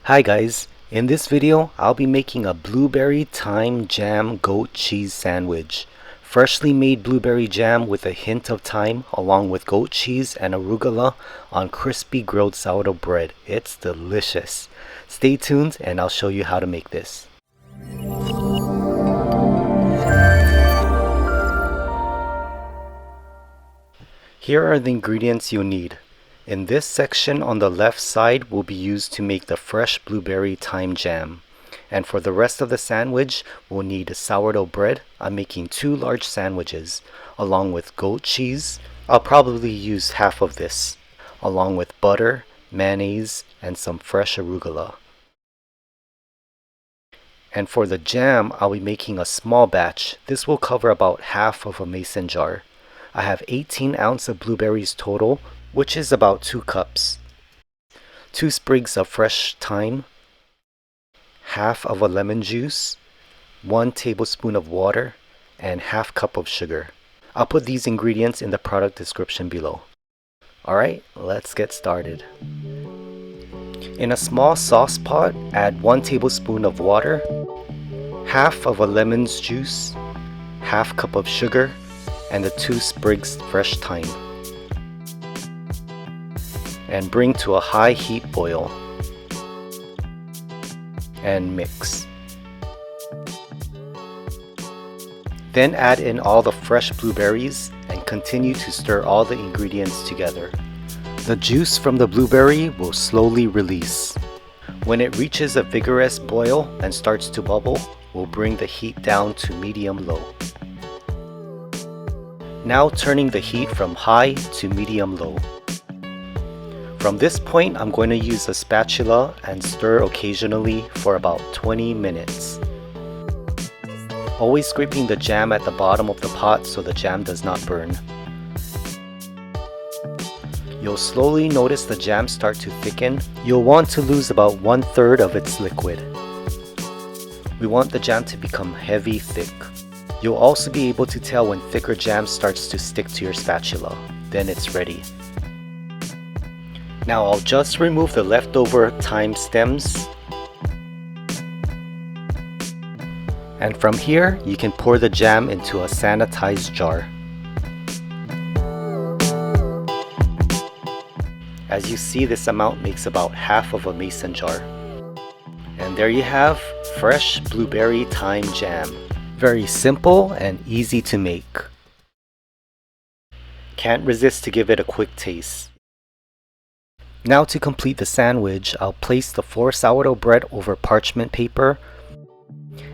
Hi guys, in this video I'll be making a blueberry-thyme jam goat cheese sandwich. Freshly made blueberry jam with a hint of thyme along with goat cheese and arugula on crispy grilled sourdough bread. It's delicious. Stay tuned and I'll show you how to make this. Here are the ingredients you'll need. In this section on the left side will be used to make the fresh blueberry-thyme jam. And for the rest of the sandwich, we'll need sourdough bread. I'm making 2 large sandwiches, along with goat cheese. I'll probably use half of this, along with butter, mayonnaise, and some fresh arugula. And for the jam, I'll be making a small batch. This will cover about half of a mason jar. I have 18 ounces of blueberries total, which is about 2 cups. 2 sprigs of fresh thyme, half of a lemon juice, 1 tablespoon of water, and half cup of sugar. I'll put these ingredients in the product description below. Alright, let's get started. In a small sauce pot, add 1 tablespoon of water, half of a lemon's juice, half cup of sugar, and the 2 sprigs fresh thyme. And bring to a high heat boil. And mix. Then add in all the fresh blueberries and continue to stir all the ingredients together. The juice from the blueberry will slowly release. When it reaches a vigorous boil and starts to bubble, we'll bring the heat down to medium-low. Now turning the heat from high to medium-low. From this point, I'm going to use a spatula and stir occasionally for about 20 minutes. Always scraping the jam at the bottom of the pot so the jam does not burn. You'll slowly notice the jam start to thicken. You'll want to lose about 1/3 of its liquid. We want the jam to become heavy thick. You'll also be able to tell when thicker jam starts to stick to your spatula. Then it's ready. Now I'll just remove the leftover thyme stems. And from here, you can pour the jam into a sanitized jar. As you see, this amount makes about half of a mason jar. And there you have fresh blueberry-thyme jam. Very simple and easy to make. Can't resist to give it a quick taste. Now to complete the sandwich, I'll place the 4 sourdough bread over parchment paper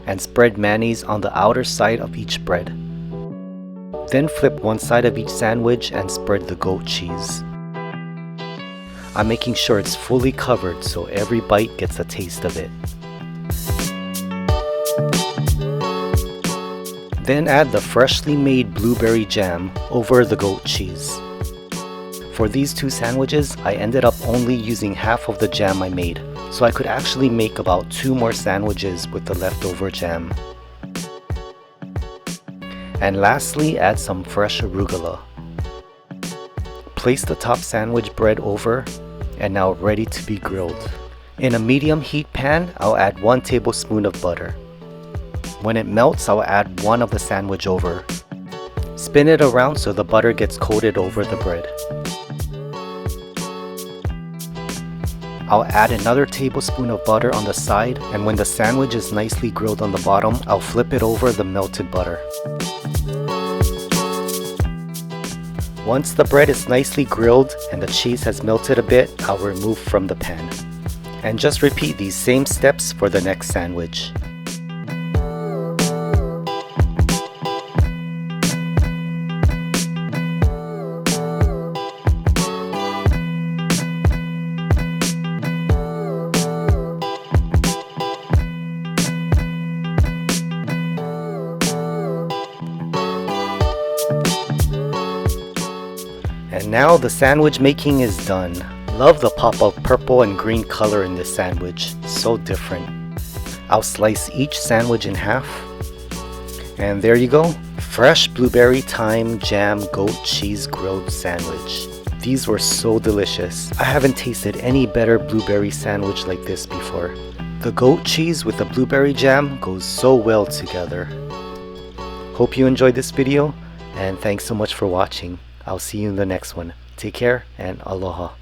and spread mayonnaise on the outer side of each bread. Then flip one side of each sandwich and spread the goat cheese. I'm making sure it's fully covered so every bite gets a taste of it. Then add the freshly made blueberry jam over the goat cheese. For these 2 sandwiches, I ended up only using half of the jam I made, so I could actually make about 2 more sandwiches with the leftover jam. And lastly, add some fresh arugula. Place the top sandwich bread over, and now ready to be grilled. In a medium heat pan, I'll add 1 tablespoon of butter. When it melts, I'll add 1 of the sandwich over. Spin it around so the butter gets coated over the bread. I'll add another tablespoon of butter on the side, and when the sandwich is nicely grilled on the bottom, I'll flip it over the melted butter. Once the bread is nicely grilled and the cheese has melted a bit, I'll remove from the pan. And just repeat these same steps for the next sandwich. And now the sandwich making is done. Love the pop of purple and green color in this sandwich, so different. I'll slice each sandwich in half. And there you go, fresh blueberry-thyme jam goat cheese grilled sandwich. These were so delicious. I haven't tasted any better blueberry sandwich like this before. The goat cheese with the blueberry jam goes so well together. Hope you enjoyed this video, and thanks so much for watching. I'll see you in the next one. Take care and aloha.